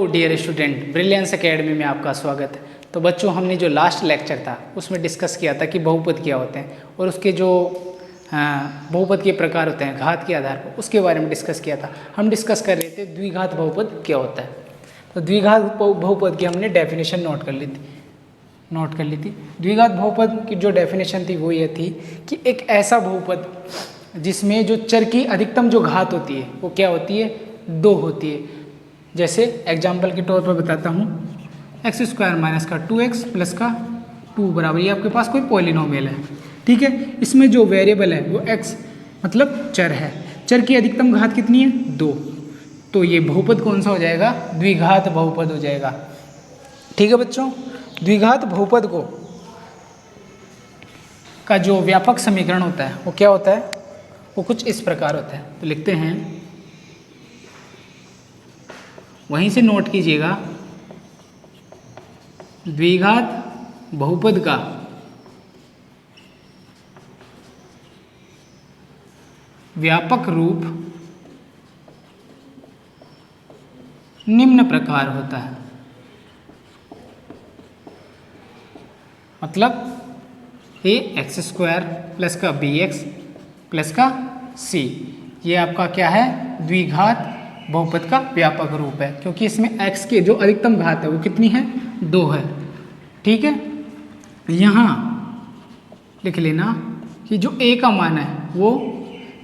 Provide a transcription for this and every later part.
Dear student, brilliance academy में आपका स्वागत है। तो बच्चों, हमने जो लास्ट लेक्चर था उसमें डिस्कस किया था कि बहुपद क्या होते हैं और उसके जो बहुपद के प्रकार होते हैं घात के आधार पर, उसके बारे में डिस्कस किया था। हम डिस्कस कर रहे थे द्विघात बहुपद क्या होता है। तो द्विघात बहुपद की हमने डेफिनेशन नोट कर ली थी। द्विघात बहुपद की जो डेफिनेशन थी वो ये थी कि एक ऐसा बहुपद जिसमें जो चर की अधिकतम जो घात होती है वो क्या होती है, 2 होती है। जैसे एग्जाम्पल के तौर पर बताता हूँ, x² माइनस का 2x प्लस का 2 बराबर, ये आपके पास कोई पॉलिनोमियल है, ठीक है। इसमें जो वेरिएबल है वो x मतलब चर है, चर की अधिकतम घात कितनी है, 2। तो ये बहुपद कौन सा हो जाएगा, द्विघात बहुपद हो जाएगा, ठीक है बच्चों। द्विघात बहुपद का जो व्यापक समीकरण होता है वो क्या होता है, वो कुछ इस प्रकार होता है। तो लिखते हैं, वहीं से नोट कीजिएगा, द्विघात बहुपद का व्यापक रूप निम्न प्रकार होता है। मतलब x² प्लस का bx प्लस का c, ये आपका क्या है, द्विघात बहुपद का व्यापक रूप है, क्योंकि इसमें x के जो अधिकतम घात है वो कितनी है, 2 है, ठीक है। यहाँ लिख लेना कि जो a का मान है वो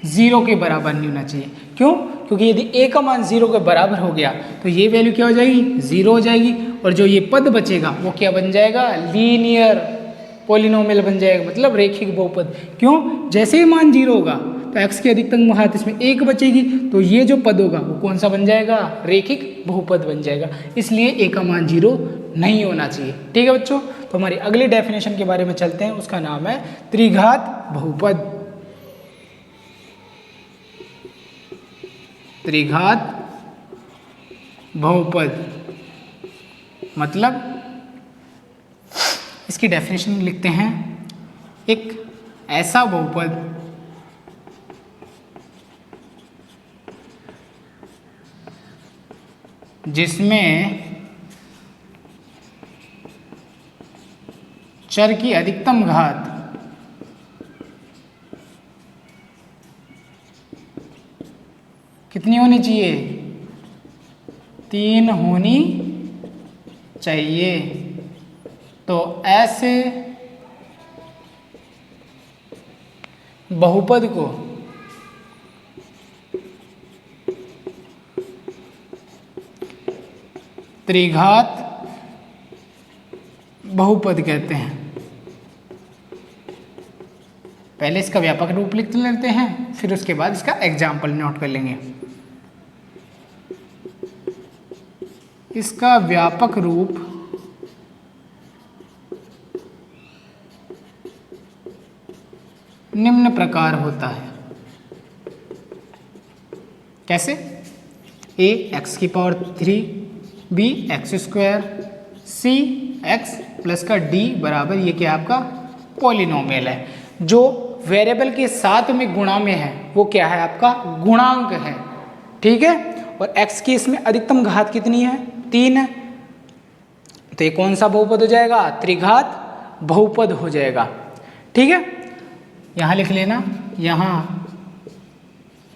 0 के बराबर नहीं होना चाहिए। क्यों? क्योंकि यदि a का मान 0 के बराबर हो गया तो ये वैल्यू क्या हो जाएगी, 0 हो जाएगी, और जो ये पद बचेगा वो क्या बन जाएगा, लीनियर पॉलिनोमियल बन जाएगा, मतलब रेखिक बहुपद। क्यों? जैसे ही मान 0 होगा तो x की अधिकतम घात इसमें 1 बचेगी, तो ये जो पद होगा वो कौन सा बन जाएगा, रेखिक बहुपद बन जाएगा। इसलिए a का मान 0 नहीं होना चाहिए, ठीक है बच्चों। तो हमारी अगली डेफिनेशन के बारे में चलते हैं, उसका नाम है त्रिघात बहुपद। त्रिघात बहुपद मतलब, इसकी डेफिनेशन लिखते हैं, एक ऐसा बहुपद जिसमें चर की अधिकतम घात कितनी होनी चाहिए, 3 होनी चाहिए। तो ऐसे बहुपद को त्रिघात बहुपद कहते हैं। पहले इसका व्यापक रूप लिख लेते हैं, फिर उसके बाद इसका एग्जाम्पल नोट कर लेंगे। इसका व्यापक रूप निम्न प्रकार होता है। कैसे? a x⁴, b x², c x plus का d बराबर, ये क्या आपका पॉलिनोमियल है। जो वेरिएबल के साथ में गुणा में है वो क्या है, आपका गुणांक है, ठीक है। और x की इसमें अधिकतम घात कितनी है, 3 है। तो ये कौन सा बहुपद हो जाएगा, त्रिघात बहुपद हो जाएगा, ठीक है। यहां लिख लेना, यहां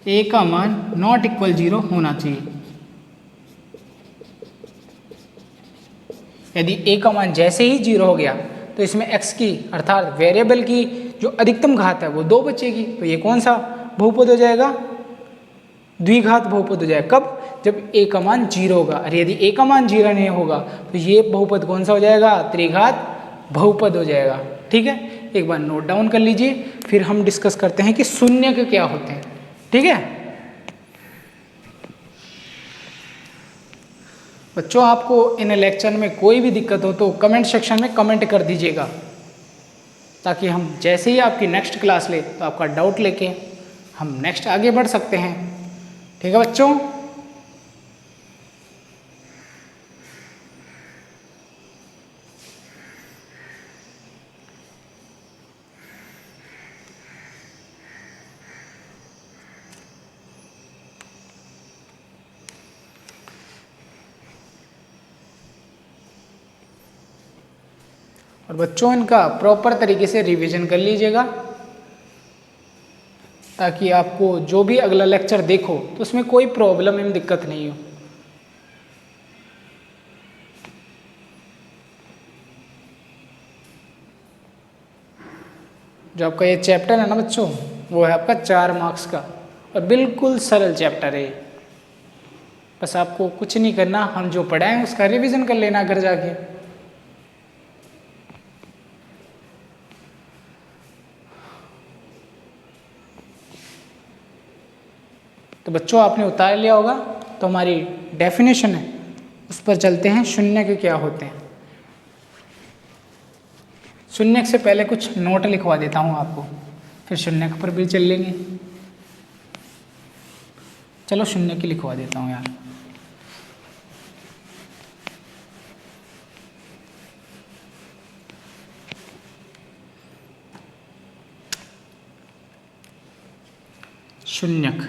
a का मान नॉट इक्वल 0 होना चाहिए। यदि a का मान जैसे ही 0 हो गया तो इसमें x की अर्थात वेरिएबल की जो अधिकतम घात है वो 2 बचेगी। तो ये कौन सा बहुपद हो जाएगा, द्विघात बहुपद हो जाएगा। कब? जब a का मान 0 होगा। और यदि a का मान 0 नहीं होगा तो ये बहुपद कौन सा हो जाएगा, त्रिघात बहुपद हो जाएगा, ठीक है। एक बार नोट डाउन कर लीजिए, फिर हम डिस्कस करते हैं कि शून्य के क्या होते हैं, ठीक है बच्चों। आपको इन लेक्चर में कोई भी दिक्कत हो तो कमेंट सेक्शन में कमेंट कर दीजिएगा, ताकि हम जैसे ही आपकी नेक्स्ट क्लास ले तो आपका डाउट लेके हम नेक्स्ट आगे बढ़ सकते हैं, ठीक है बच्चों। और बच्चों इनका प्रॉपर तरीके से रिवीजन कर लीजिएगा, ताकि आपको जो भी अगला लेक्चर देखो तो उसमें कोई प्रॉब्लम एवं दिक्कत नहीं हो। जो आपका ये चैप्टर है ना बच्चों, वो है आपका 4 मार्क्स का और बिल्कुल सरल चैप्टर है। बस आपको कुछ नहीं करना, हम जो पढ़ाएं उसका रिवीजन कर लेना घर जाके। तो बच्चों आपने उतार लिया होगा, तो हमारी डेफिनेशन है उस पर चलते हैं। शून्य के क्या होते हैं। शून्य से पहले कुछ नोट लिखवा देता हूँ आपको, फिर शून्य पर भी चल लेंगे। चलो शून्य की लिखवा देता हूँ यार। शून्यक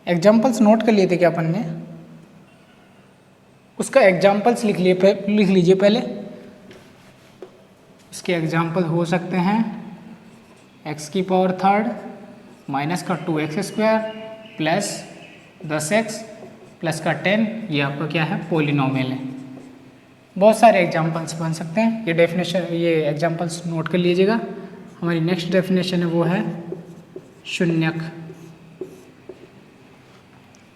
एग्जाम्पल्स नोट कर लिए थे क्या अपन ने? उसका एग्जाम्पल्स लिख लीजिए पहले। इसके एग्जाम्पल हो सकते हैं x की पावर थर्ड माइनस का 2x² प्लस 10x प्लस का 10। ये आपका क्या है? पॉलिनोमियल है। बहुत सारे एग्जाम्पल्स बन सकते हैं। ये डेफिनेशन, ये एग्जाम्पल्स नोट कर लीजिएगा। हमारी नेक्स्ट डेफिनेशन है वो है शून्यक।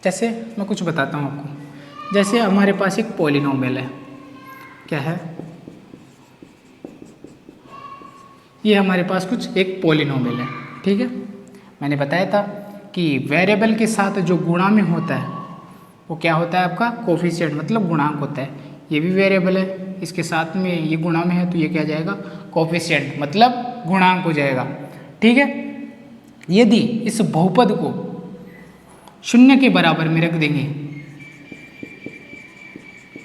जैसे मैं कुछ बताता हूँ आपको। जैसे हमारे पास एक पॉलिनोमियल है, क्या है ये? हमारे पास कुछ एक पॉलिनोमियल है, ठीक है। मैंने बताया था कि वेरिएबल के साथ जो गुणा में होता है वो क्या होता है? आपका कोफिशिएंट, मतलब गुणांक होता है। ये भी वेरिएबल है, इसके साथ में ये गुणा में है तो ये क्या जाएगा? कोफिशिएंट, मतलब गुणांक हो जाएगा, ठीक है। यदि इस बहुपद को शून्य के बराबर में रख देंगे,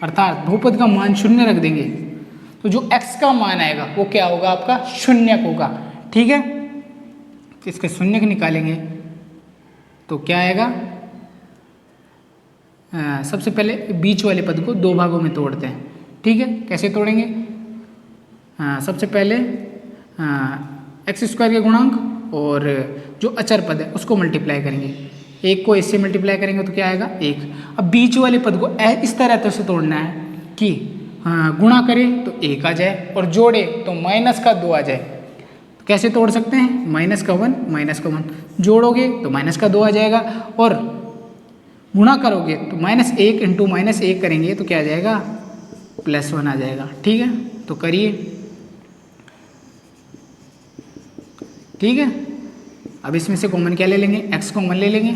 अर्थात बहुपद का मान शून्य रख देंगे, तो जो x का मान आएगा वो क्या होगा? आपका शून्यक होगा, ठीक है। इसके शून्यक निकालेंगे तो क्या आएगा? सबसे पहले बीच वाले पद को दो भागों में तोड़ते हैं, ठीक है। कैसे तोड़ेंगे? सबसे पहले x² के गुणांक और जो अचर पद है उसको मल्टीप्लाई करेंगे। एक को इससे मल्टीप्लाई करेंगे तो क्या आएगा? 1। अब बीच वाले पद को इस तरह से तोड़ना है कि गुणा करें तो 1 आ जाए और जोड़े तो माइनस का 2 आ जाए। तो कैसे तोड़ सकते हैं? माइनस का 1 जोड़ोगे तो माइनस का 2 आ जाएगा और गुणा करोगे तो -1 इंटू -1 करेंगे तो क्या आ जाएगा? +1 आ जाएगा, ठीक है। तो करिए, ठीक है। अब इसमें से कॉमन क्या ले लेंगे? x कॉमन ले लेंगे।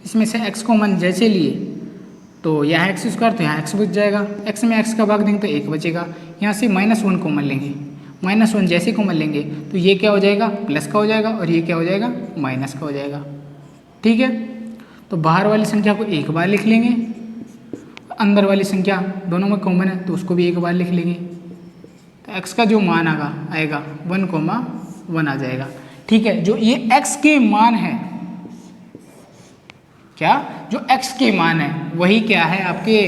इसमें से x कॉमन जैसे लिए तो यहाँ x² तो यहाँ x बच जाएगा। x में x का भाग देंगे तो 1 बचेगा। यहाँ से -1 कॉमन लेंगे, -1 जैसे कॉमन लेंगे तो ये क्या हो जाएगा? प्लस का हो जाएगा और ये क्या हो जाएगा? माइनस का हो जाएगा, ठीक है। तो बाहर वाली संख्या को एक बार लिख लेंगे, अंदर वाली संख्या दोनों में कॉमन है तो उसको भी एक बार लिख लेंगे। तो x का जो मान आएगा 1,1 आ जाएगा, ठीक है। जो ये x के मान है, क्या? जो x के मान है वही क्या है? आपके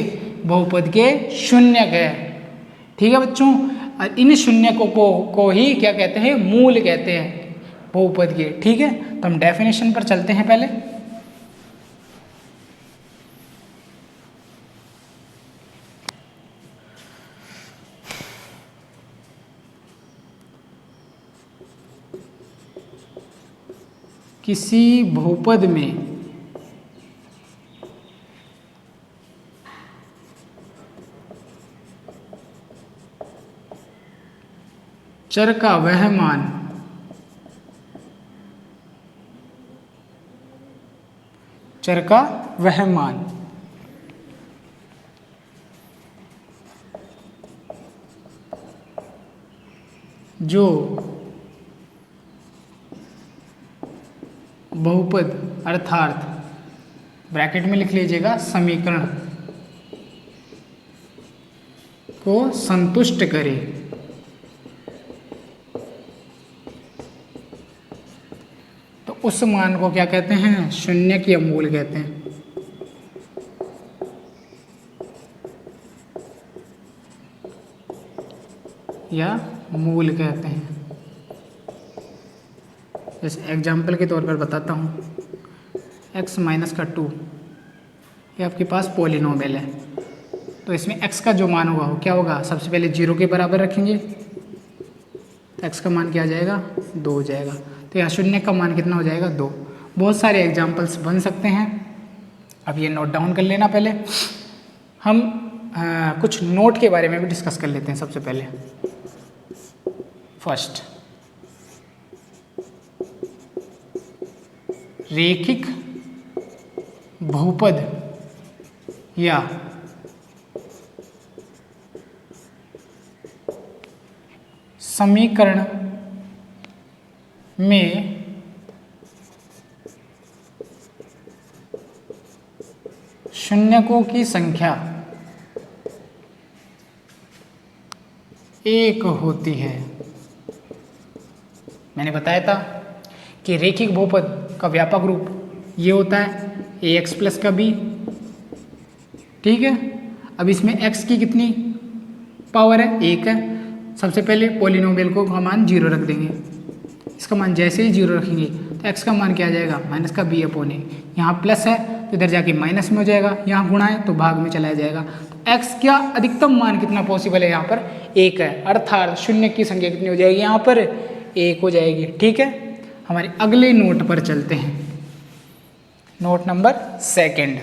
बहुपद के शून्यक है, ठीक है बच्चों। और इन शून्यकों को ही क्या कहते हैं? मूल कहते हैं बहुपद के, ठीक है। तो हम डेफिनेशन पर चलते हैं पहले। किसी बहुपद में चर का वह मान जो बहुपद अर्थात ब्रैकेट में लिख लीजिएगा समीकरण को संतुष्ट करे, तो उस मान को क्या कहते हैं? शून्यक या मूल कहते हैं। या मूल कहते हैं। जैसे एग्जाम्पल के तौर पर बताता हूँ, x माइनस का 2 ये आपके पास पॉलिनोमियल है, तो इसमें x का जो मान होगा वो क्या होगा, सबसे पहले 0 के बराबर रखेंगे तो x का मान क्या आ जाएगा, 2 हो जाएगा। तो यहाँ शून्य का मान कितना हो जाएगा, 2। बहुत सारे एग्जाम्पल्स बन सकते हैं, अब ये नोट डाउन कर लेना। पहले हम कुछ नोट के बारे में भी डिस्कस कर लेते हैं। सबसे पहले फर्स्ट, रेखिक बहुपद या समीकरण में शून्यकों की संख्या एक होती है। मैंने बताया था कि रेखिक बहुपद का व्यापक रूप ये होता है ax प्लस का b, ठीक है। अब इसमें x की कितनी पावर है, 1 है। सबसे पहले पॉलिनोमियल को का मान 0 रख देंगे, इसका मान जैसे ही 0 रखेंगे तो x का मान क्या आ जाएगा, माइनस का b अपॉन a। यहाँ प्लस है तो इधर जाके माइनस में हो जाएगा, यहाँ गुणा है तो भाग में चला जाएगा। तो x का अधिकतम मान कितना पॉसिबल है, यहाँ पर 1 है, अर्थात शून्य की संख्या कितनी हो जाएगी, यहाँ पर 1 हो जाएगी, ठीक है। हमारे अगले नोट पर चलते हैं, नोट नंबर 2।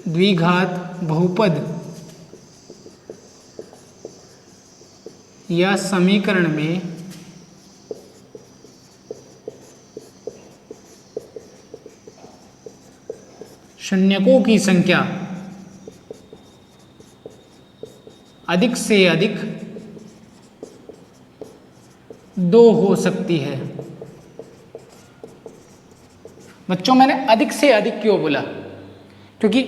द्विघात बहुपद या समीकरण में शून्यकों की संख्या अधिक से अधिक 2 हो सकती है। बच्चों मैंने अधिक से अधिक क्यों बोला, क्योंकि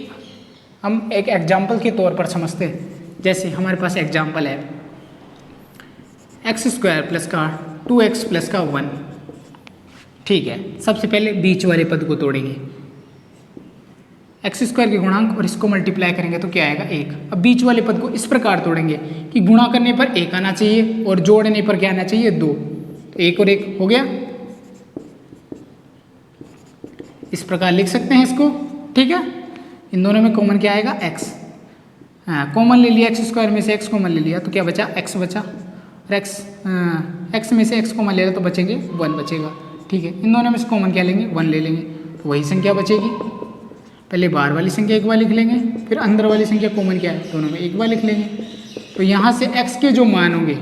हम एक एग्जाम्पल के तौर पर समझते हैं। जैसे हमारे पास एग्जाम्पल है x² प्लस का 2x प्लस का 1, ठीक है। सबसे पहले बीच वाले पद को तोड़ेंगे, x² के गुणांक और इसको मल्टीप्लाई करेंगे तो क्या आएगा, 1। अब बीच वाले पद को इस प्रकार तोड़ेंगे कि गुणा करने पर 1 आना चाहिए और जोड़ने पर क्या आना चाहिए, 2। तो 1 और 1 हो गया, इस प्रकार लिख सकते हैं इसको, ठीक है। इन दोनों में कॉमन क्या आएगा, x। हाँ, कॉमन ले लिया, x² में से x कॉमन ले लिया तो क्या बचा, x बचा। और x में से x कॉमन ले लिया तो बचेंगे 1 बचेगा, ठीक है। इन दोनों में से कॉमन क्या लेंगे, 1 ले लेंगे तो वही संख्या बचेगी। पहले बाहर वाली संख्या एक बार लिख लेंगे, फिर अंदर वाली संख्या कॉमन क्या है, दोनों में एक बार लिख लेंगे। तो यहाँ से x के जो मान होंगे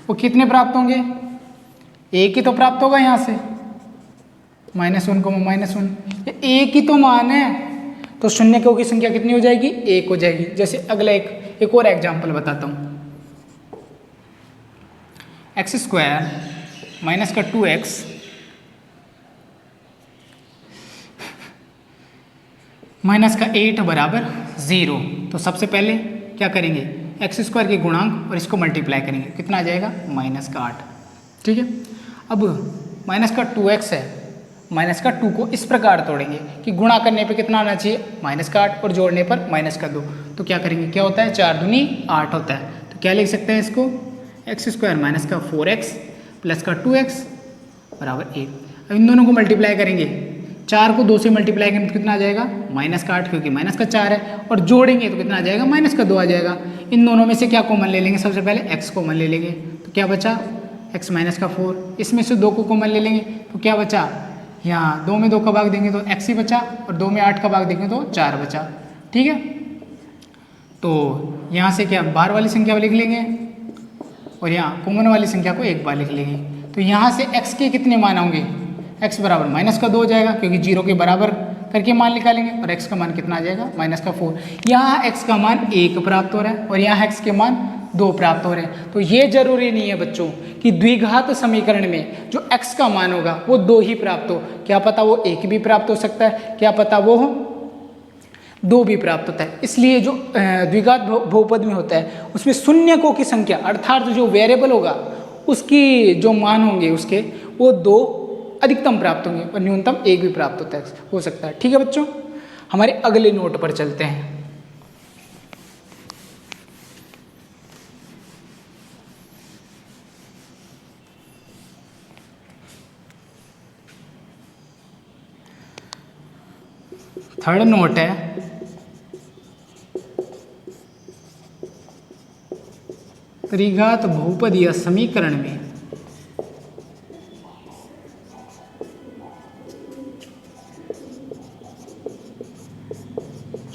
वो कितने प्राप्त होंगे, 1 ही तो प्राप्त होगा यहाँ से, -1 को -1, ये 1 ही तो मान है, तो शून्यकों की संख्या कितनी हो जाएगी, 1 हो जाएगी। जैसे अगला एक और एग्जाम्पल बताता हूँ, x² माइनस का 2x माइनस का 8 बराबर 0। तो सबसे पहले क्या करेंगे, x² के गुणांक और इसको मल्टीप्लाई करेंगे, कितना आ जाएगा, -8, ठीक है। अब माइनस का 2x है, माइनस का 2 को इस प्रकार तोड़ेंगे कि गुणा करने पे कितना आना चाहिए, -8 और जोड़ने पर -2। तो क्या करेंगे, क्या होता है, 4 दूनी 8 होता है। तो क्या लिख सकते हैं इसको, x² माइनस का 4x प्लस का 2x बराबर 1। अब इन दोनों को मल्टीप्लाई करेंगे, 4 को 2 से मल्टीप्लाई करेंगे तो कितना आ जाएगा, -8, क्योंकि -4 है, और जोड़ेंगे तो कितना आ जाएगा, -2 आ जाएगा। इन दोनों में से क्या कॉमन ले लेंगे, सबसे पहले x कॉमन ले लेंगे तो क्या बचा, x माइनस का 4। इसमें से 2 को कॉमन ले लेंगे तो क्या बचा, यहाँ 2 में 2 का भाग देंगे तो x ही बचा, और 2 में 8 का भाग देंगे तो 4 बचा, ठीक है। तो यहाँ से क्या बाहर वाली संख्या लिख लेंगे और यहाँ कॉमन वाली संख्या को एक बार लिख लेंगे। तो यहाँ से x के कितने मान होंगे, x बराबर -2 हो जाएगा, क्योंकि 0 के बराबर करके मान निकालेंगे, और x का मान कितना आ जाएगा, -4। यहाँ x का मान 1 प्राप्त हो रहा है और यहाँ x के मान 2 प्राप्त हो रहे हैं। तो ये जरूरी नहीं है बच्चों कि द्विघात समीकरण में जो x का मान होगा वो 2 ही प्राप्त हो, क्या पता वो 1 भी प्राप्त हो सकता है, क्या पता वो 2 भी प्राप्त होता है। इसलिए जो द्विघात बहुपद में होता है उसमें शून्यकों की संख्या अर्थात जो वेरिएबल होगा उसकी जो मान होंगे उसके वो 2 अधिकतम प्राप्त होंगे और न्यूनतम 1 भी प्राप्त होता है हो सकता है, ठीक है बच्चों। हमारे अगले नोट पर चलते हैं। थर्ड नोट है त्रिघात बहुपद या समीकरण में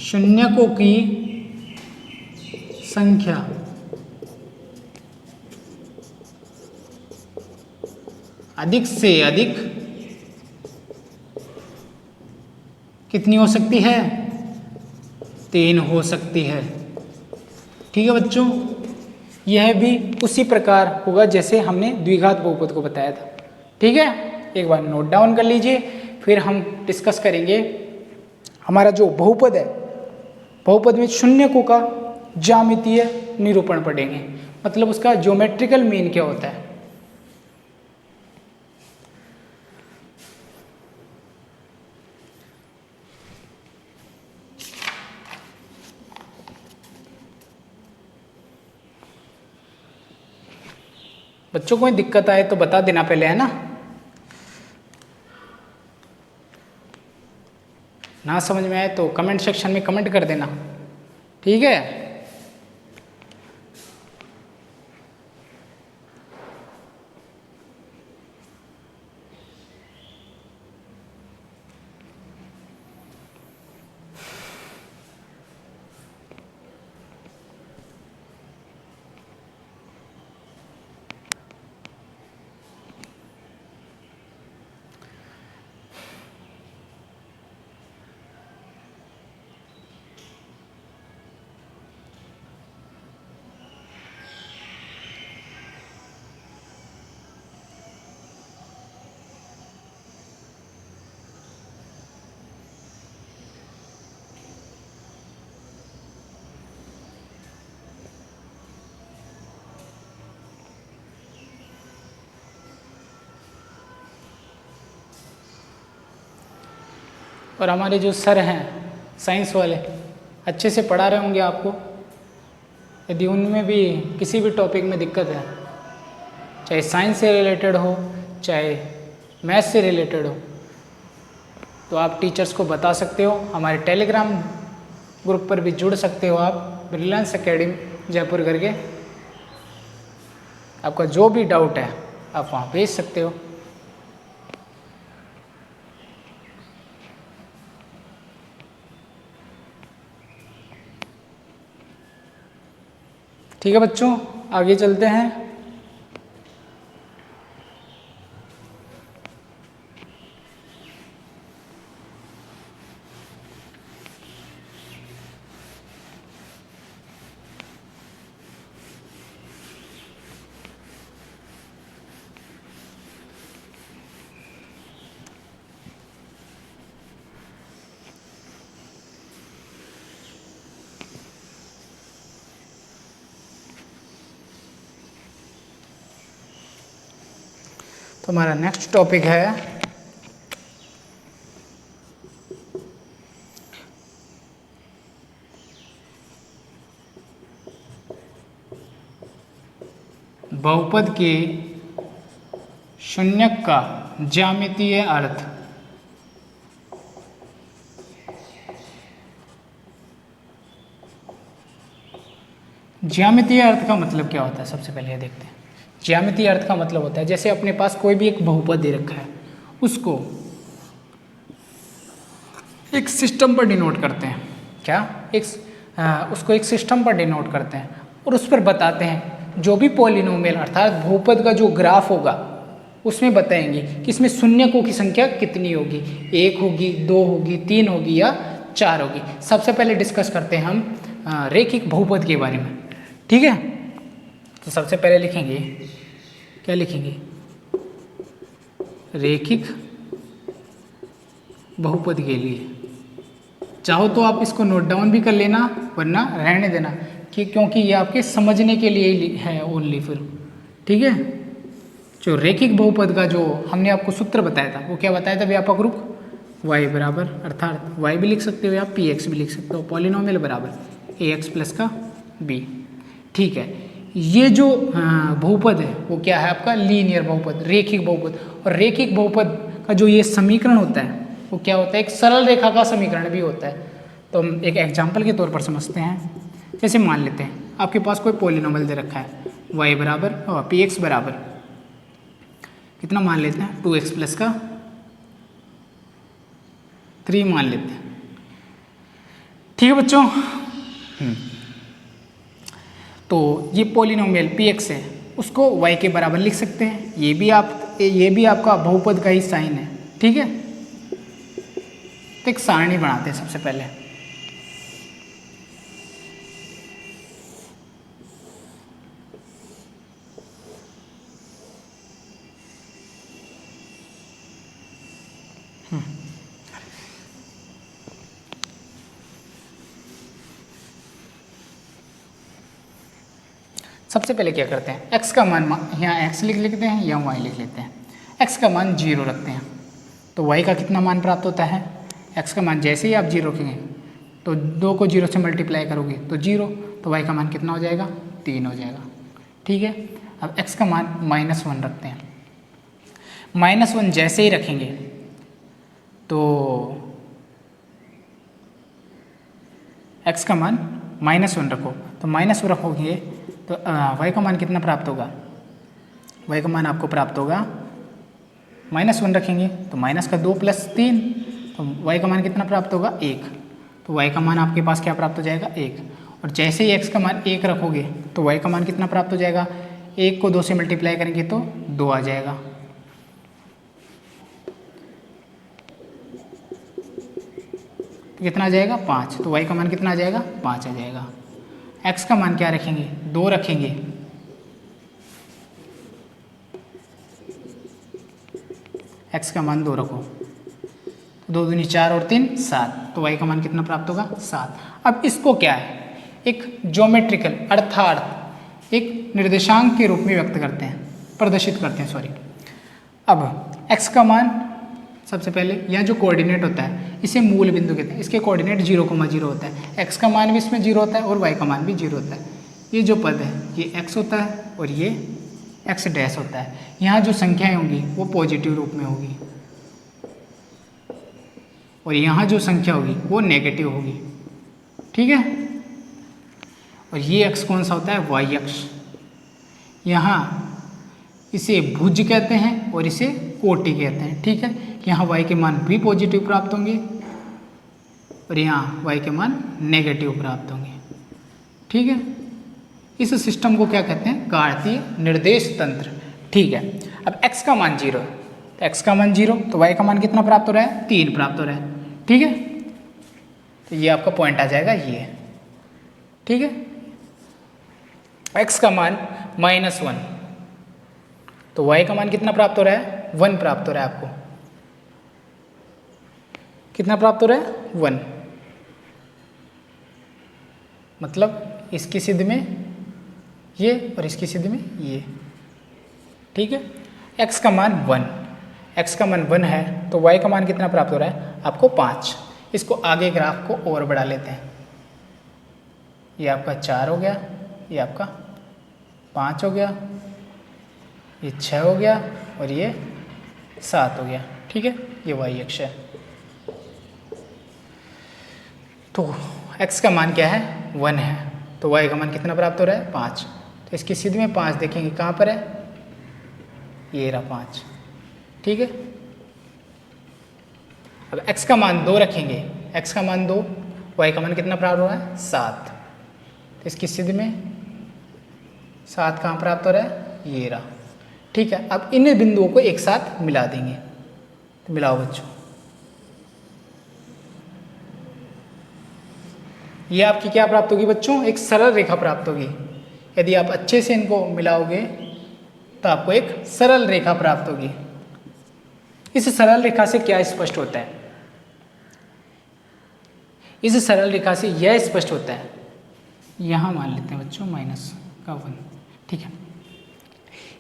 शून्यकों की संख्या अधिक से अधिक कितनी हो सकती है? 3 हो सकती है। ठीक है बच्चों, यह भी उसी प्रकार होगा जैसे हमने द्विघात बहुपद को बताया था। ठीक है, एक बार नोट डाउन कर लीजिए, फिर हम डिस्कस करेंगे हमारा जो बहुपद है, बहुपद में शून्यकों का ज्यामितीय निरूपण पढ़ेंगे, मतलब उसका ज्योमेट्रिकल मीन क्या होता है। बच्चों कोई दिक्कत आए तो बता देना पहले, है ना समझ में आए तो कमेंट सेक्शन में कमेंट कर देना। ठीक है, और हमारे जो सर हैं साइंस वाले अच्छे से पढ़ा रहे होंगे आपको। यदि उनमें भी किसी भी टॉपिक में दिक्कत है, चाहे साइंस से रिलेटेड हो चाहे मैथ से रिलेटेड हो, तो आप टीचर्स को बता सकते हो। हमारे टेलीग्राम ग्रुप पर भी जुड़ सकते हो आप, ब्रिलियंस एकेडमी जयपुर करके। आपका जो भी डाउट है आप वहाँ भेज सकते हो। ठीक है बच्चों, आगे चलते हैं। तो हमारा नेक्स्ट टॉपिक है बहुपद के शून्यक का ज्यामितीय अर्थ। ज्यामितीय अर्थ का मतलब क्या होता है, सबसे पहले ये देखते हैं। ज्यामितीय अर्थ का मतलब होता है जैसे अपने पास कोई भी एक बहुपद दे रखा है, उसको एक सिस्टम पर डिनोट करते हैं। क्या उसको एक सिस्टम पर डिनोट करते हैं और उस पर बताते हैं जो भी पॉलिनोमियल अर्थात बहुपद का जो ग्राफ होगा उसमें बताएंगे कि इसमें शून्यकों की संख्या कितनी होगी, 1 होगी, 2 होगी, 3 होगी या 4 होगी। सबसे पहले डिस्कस करते हैं हम रैखिक बहुपद के बारे में। ठीक है, तो सबसे पहले लिखेंगे, क्या लिखेंगे, रैखिक बहुपद के लिए। चाहो तो आप इसको नोट डाउन भी कर लेना, वरना रहने देना कि क्योंकि ये आपके समझने के लिए ही है ओनली फिर। ठीक है, जो रैखिक बहुपद का जो हमने आपको सूत्र बताया था वो क्या बताया था, व्यापक रूप वाई बराबर, अर्थात वाई भी लिख सकते हो या पी एक्स भी लिख सकते हो, पॉलिनोमियल बराबर ए एक्स प्लस का बी। ठीक है, ये जो बहुपद है वो क्या है आपका लीनियर बहुपद, रेखिक बहुपद। और रेखिक बहुपद का जो ये समीकरण होता है वो क्या होता है, एक सरल रेखा का समीकरण भी होता है। तो हम एक एग्जाम्पल के तौर पर समझते हैं। जैसे मान लेते हैं आपके पास कोई पॉलिनोमियल दे रखा है, वाई बराबर और पी एक्स बराबर कितना मान लेते हैं, 2x प्लस का 3 मान लेते हैं। ठीक है बच्चों, तो ये पॉलिनोमियल पी एक्स है, उसको y के बराबर लिख सकते हैं। ये भी आपका बहुपद का ही साइन है। ठीक है, तो एक सारणी बनाते हैं सबसे पहले। सबसे पहले क्या करते हैं, x का मान यहाँ x लिख लेते हैं या y लिख लेते हैं। x का मान 0 रखते हैं तो y का कितना मान प्राप्त होता है, x का मान जैसे ही आप 0 रखेंगे तो 2 को 0 से मल्टीप्लाई करोगे तो 0, तो y का मान कितना हो जाएगा, 3 हो जाएगा। ठीक है, अब x का मान -1 रखते हैं। -1 जैसे ही रखेंगे तो x का मान -1 रखो, तो -1 रखोगे तो y का मान कितना प्राप्त होगा, y का मान आपको प्राप्त होगा -1 रखेंगे तो माइनस का 2 + 3, तो y का मान कितना प्राप्त होगा 1, तो y का मान आपके पास क्या प्राप्त हो जाएगा 1। और जैसे ही x का मान 1 रखोगे तो y का मान कितना प्राप्त हो जाएगा, 1 को 2 से मल्टीप्लाई करेंगे तो 2 आ जाएगा। तो कितना आ जाएगा 5, तो y का मान कितना आ जाएगा 5 आ जाएगा। x का मान क्या रखेंगे, 2 रखेंगे, x का मान 2 रखो, 2 दूनी 4 और 3 7, तो y का मान कितना प्राप्त होगा 7। अब इसको क्या है, एक ज्योमेट्रिकल अर्थात एक निर्देशांक के रूप में व्यक्त करते हैं, प्रदर्शित करते हैं सॉरी। अब x का मान सबसे पहले यहाँ जो कोऑर्डिनेट होता है इसे मूल बिंदु कहते हैं, इसके कोऑर्डिनेट 0,0 होता है, x का मान भी इसमें 0 होता है और y का मान भी 0 होता है। ये जो पद है ये x होता है और ये x डैश होता है। यहाँ जो संख्याएं होंगी वो पॉजिटिव रूप में होगी और यहाँ जो संख्या होगी वो नेगेटिव होगी। ठीक है, और ये x कौन सा होता है, y अक्ष। यहाँ इसे भुज कहते हैं और इसे कोटि कहते हैं। ठीक है, यहाँ y के मान भी पॉजिटिव प्राप्त होंगे और यहाँ y के मान नेगेटिव प्राप्त होंगे। ठीक है, इस सिस्टम को क्या कहते हैं, कार्तीय निर्देश तंत्र। ठीक है, अब x का मान 0, तो x का मान 0 तो y का मान कितना प्राप्त हो रहा है, 3 प्राप्त हो रहा है। ठीक है, तो ये आपका पॉइंट आ जाएगा ये। ठीक है, x का मान -1 तो y का मान कितना प्राप्त हो रहा है, 1 प्राप्त हो रहा है। आपको कितना प्राप्त हो रहा है, 1, मतलब इसकी सिद्ध में ये और इसकी सिद्ध में ये। ठीक है, x का मान 1, x का मान 1 है तो y का मान कितना प्राप्त हो रहा है आपको 5। इसको आगे ग्राफ को और बढ़ा लेते हैं, ये आपका 4 हो गया, ये आपका 5 हो गया, ये 6 हो गया और ये 7 हो गया। ठीक है, ये y अक्ष है। तो x का मान क्या है, 1 है, तो y का मान कितना प्राप्त हो रहा है 5। तो इसकी सिद्ध में 5 देखेंगे कहाँ पर है, ये रहा 5। ठीक है, अब x का मान 2 रखेंगे, x का मान 2, y का मान कितना प्राप्त हो रहा है 7। तो इसकी सिद्ध में 7 कहाँ प्राप्त हो रहा है, ये रहा। ठीक है, अब इन बिंदुओं को एक साथ मिला देंगे, तो मिलाओ बच्चों। ये आपकी क्या प्राप्त होगी बच्चों, एक सरल रेखा प्राप्त होगी। यदि आप अच्छे से इनको मिलाओगे तो आपको एक सरल रेखा प्राप्त होगी। इस सरल रेखा से क्या स्पष्ट होता है, इस सरल रेखा से यह स्पष्ट होता है, यहाँ मान लेते हैं बच्चों -1। ठीक है,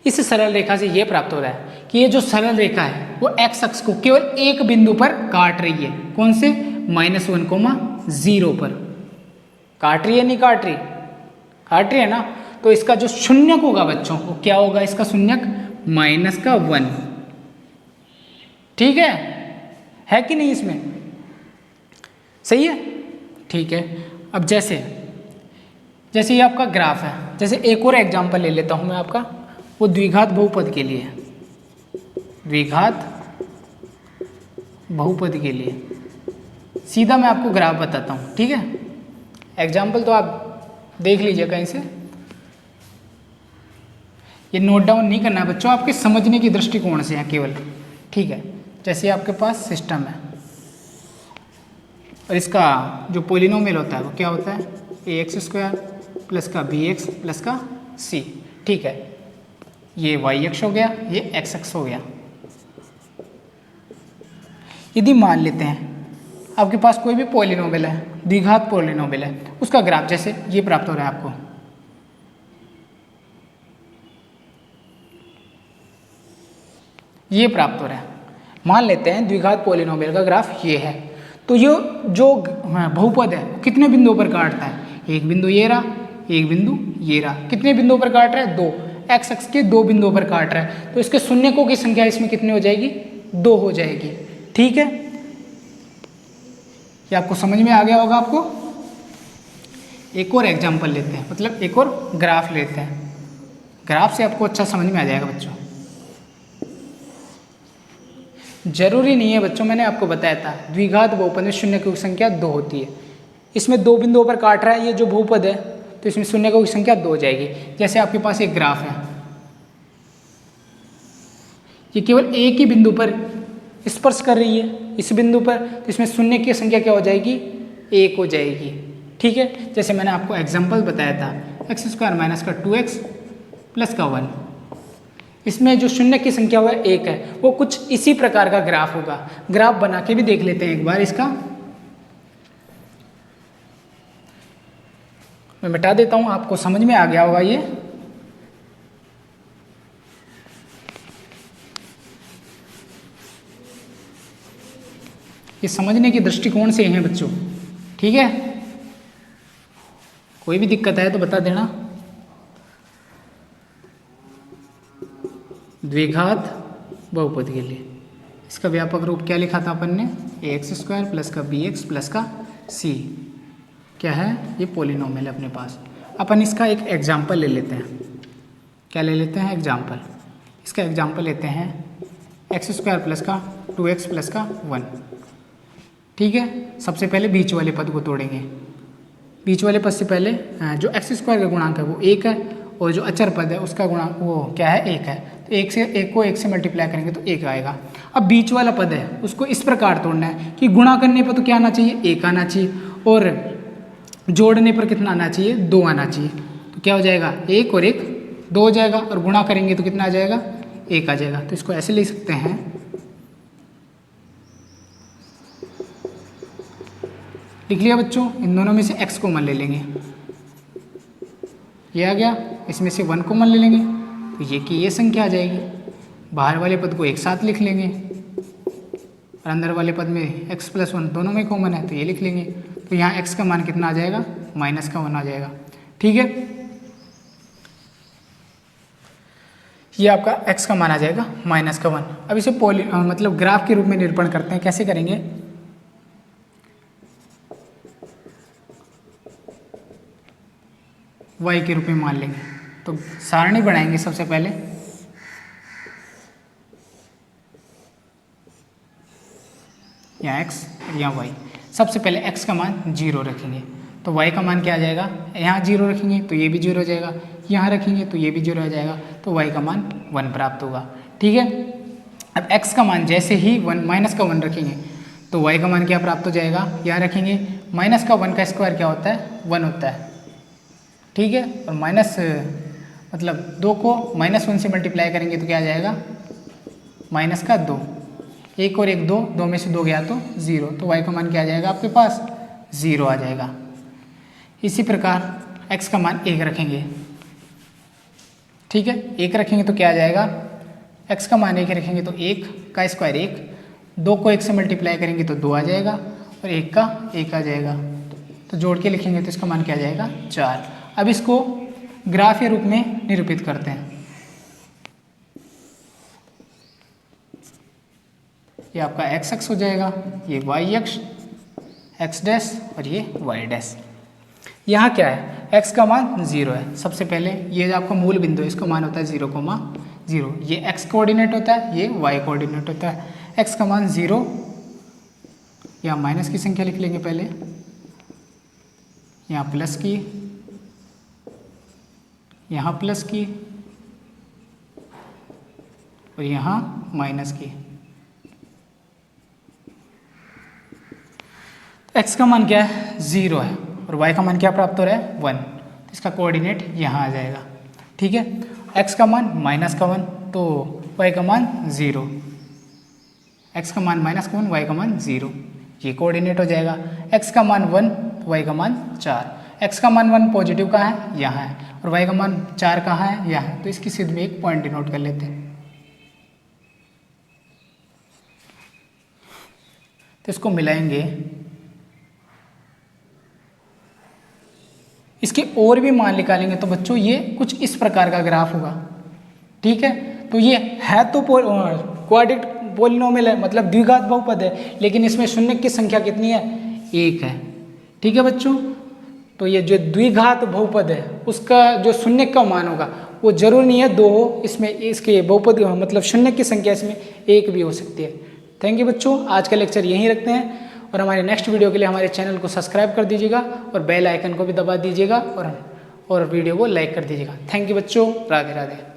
इस सरल रेखा से ये प्राप्त हो रहा है कि ये जो सरल रेखा है वो एक्स अक्ष को केवल एक बिंदु पर काट रही है। कौन से? -1,0 पर काट रही है, नहीं काट रही? काट रही है ना। तो इसका जो शून्यक होगा बच्चों, वो क्या होगा? इसका शून्यक -1। ठीक है कि नहीं? इसमें सही है, ठीक है। अब जैसे ये आपका ग्राफ है, जैसे एक और एग्जांपल ले लेता हूं मैं आपका, वो द्विघात बहुपद के लिए, द्विघात बहुपद के लिए सीधा मैं आपको ग्राफ बताता हूं, ठीक है। एग्जाम्पल तो आप देख लीजिए कहीं से, ये नोट डाउन नहीं करना है बच्चों, आपके समझने की दृष्टिकोण से है केवल, ठीक है। जैसे आपके पास सिस्टम है और इसका जो पोलिनोमियल होता है वो क्या होता है? ax² प्लस का bx प्लस का c, ठीक है। ये y अक्ष हो गया, ये x अक्ष हो गया। यदि मान लेते हैं आपके पास कोई भी पोलिनोमियल है, द्विघात पोलिनोमियल है, उसका ग्राफ जैसे ये प्राप्त हो रहा है आपको, ये प्राप्त हो रहा है। मान लेते हैं द्विघात पोलिनोमियल का ग्राफ ये है, तो ये जो बहुपद है कितने बिंदुओं पर काटता है? एक बिंदु ये रहा, एक बिंदु ये रहा। कितने बिंदुओं पर काट रहा है? 2। एक्स अक्ष के 2 बिंदुओं पर काट रहा है, तो इसके शून्यकों की संख्या इसमें कितनी हो जाएगी? 2 हो जाएगी, ठीक है। ये आपको समझ में आ गया होगा आपको। एक और एग्जाम्पल लेते हैं, मतलब एक और ग्राफ लेते हैं, ग्राफ से आपको अच्छा समझ में आ जाएगा बच्चों। जरूरी नहीं है बच्चों, मैंने आपको बताया था द्विघात बहुपद में शून्यकों की संख्या 2 होती है। इसमें 2 बिंदुओं पर काट रहा है ये जो बहुपद है, तो इसमें शून्यकों की संख्या 2 हो जाएगी। जैसे आपके पास एक ग्राफ है, ये केवल एक ही बिंदु पर स्पर्श कर रही है, इस बिंदु पर, तो इसमें शून्य की संख्या क्या हो जाएगी? 1 हो जाएगी, ठीक है। जैसे मैंने आपको एग्जाम्पल बताया था x² माइनस का 2x प्लस का 1, इसमें जो शून्य की संख्या हुआ 1 है, वो कुछ इसी प्रकार का ग्राफ होगा। ग्राफ बना के भी देख लेते हैं एक बार इसका, मैं मिटा देता हूं, आपको समझ में आ गया होगा ये समझने के दृष्टिकोण से हैं बच्चों, ठीक है। कोई भी दिक्कत है तो बता देना। द्विघात बहुपद के लिए इसका व्यापक रूप क्या लिखा था अपन ने? ax² प्लस का bx प्लस का c, क्या है? ये पोलिनोमियल है अपने पास। अपन इसका एक एग्जाम्पल ले लेते हैं। क्या ले लेते हैं? एग्जाम्पल। इसका एग्जाम्पल लेते हैं x² प्लस का 2x प्लस का 1, ठीक है। सबसे पहले बीच वाले पद को तोड़ेंगे। बीच वाले पद से पहले जो x² का गुणांक है वो 1 है, और जो अचर पद है उसका गुणांक वो क्या है? 1 है। तो 1 को 1 से मल्टीप्लाई करेंगे तो 1 आएगा। अब बीच वाला पद है उसको इस प्रकार तोड़ना है कि गुणा करने पर तो क्या आना चाहिए? 1 आना चाहिए, और जोड़ने पर कितना आना चाहिए? 2 आना चाहिए। तो क्या हो जाएगा? 1 और 1 2 हो जाएगा, और गुणा करेंगे तो कितना आ जाएगा? 1 आ जाएगा। तो इसको ऐसे लिख सकते हैं, लिख लिया बच्चों। इन दोनों में से x कॉमन ले लेंगे, ये आ गया। इसमें से 1 कॉमन ले लेंगे तो ये की ये संख्या आ जाएगी। बाहर वाले पद को एक साथ लिख लेंगे, और अंदर वाले पद में x प्लस 1 दोनों में कॉमन है तो ये लिख लेंगे। तो यहाँ x का मान कितना आ जाएगा? -1 आ जाएगा, ठीक है। ये आपका x का मान आ जाएगा -1। अब इसे मतलब ग्राफ के रूप में निरूपण करते हैं। कैसे करेंगे? y के रूप में मान लेंगे। तो सारणी बनाएंगे सबसे पहले। यहाँ x यहाँ y। सबसे पहले x का मान 0 रखेंगे तो y का मान क्या आ जाएगा? यहाँ 0 रखेंगे तो ये भी 0 हो जाएगा, यहाँ रखेंगे तो ये भी 0 हो जाएगा, तो y का मान 1 प्राप्त होगा, ठीक है। अब x का मान जैसे ही -1 रखेंगे तो y का मान क्या प्राप्त हो जाएगा? यहाँ रखेंगे, -1 का स्क्वायर क्या होता है? 1 होता है, ठीक है। और मतलब 2 को -1 से मल्टीप्लाई करेंगे तो क्या आ जाएगा? -2। 1 और 1 2, 2 में से 2 गया तो 0, तो y का मान क्या आ जाएगा आपके पास? 0 आ जाएगा। इसी प्रकार x का मान 1 रखेंगे, ठीक है, 1 रखेंगे तो क्या आ जाएगा, x का मान 1 रखेंगे तो 1 का स्क्वायर 1, 2 को 1 से मल्टीप्लाई करेंगे तो 2 आ जाएगा और 1 का 1 आ जाएगा। तो जोड़ के लिखेंगे तो इसका मान क्या आ जाएगा, 4। अब इसको ग्राफ या रूप में निरूपित करते हैं। ये आपका x अक्ष हो जाएगा, ये y अक्ष x डैश और ये y डैश। यहाँ क्या है, x का मान 0 है। सबसे पहले ये जो आपका मूल बिंदु है इसका मान होता है 0,0। ये x कोऑर्डिनेट होता है, ये y कोऑर्डिनेट होता है। x का मान 0, यहाँ माइनस की संख्या लिख लेंगे पहले, यहाँ प्लस की, यहाँ प्लस की और यहाँ माइनस की। x का मान क्या है, 0 है और y का मान क्या प्राप्त हो रहा है, 1। तो इसका कोऑर्डिनेट यहाँ आ जाएगा। ठीक है, x का मान -1 तो y का मान 0, x का मान -1 y का मान 0, ये कोऑर्डिनेट हो जाएगा। x का मान 1 y का मान 4। x का मान 1 पॉजिटिव कहाँ है, यहाँ है, और y का मान 4 कहाँ है, यहाँ है। तो इसकी सिद्ध में एक पॉइंट डिनोट कर लेते हैं। तो इसको मिलाएंगे, इसके और भी मान निकालेंगे तो बच्चों ये कुछ इस प्रकार का ग्राफ होगा। ठीक है, तो ये है तो क्वाड्रेटिक पॉलिनोमियल है, मतलब द्विघात बहुपद है, लेकिन इसमें शून्य की संख्या कितनी है, 1 है। ठीक है बच्चों, तो ये जो द्विघात बहुपद है उसका जो शून्य का मान होगा वो जरूर नहीं है 2 हो, इसमें इसके बहुपद मतलब शून्य की संख्या इसमें 1 भी हो सकती है। थैंक यू बच्चों, आज का लेक्चर यहीं रखते हैं और हमारे नेक्स्ट वीडियो के लिए हमारे चैनल को सब्सक्राइब कर दीजिएगा और बेल आइकन को भी दबा दीजिएगा और वीडियो को लाइक कर दीजिएगा। थैंक यू बच्चों, राधे राधे।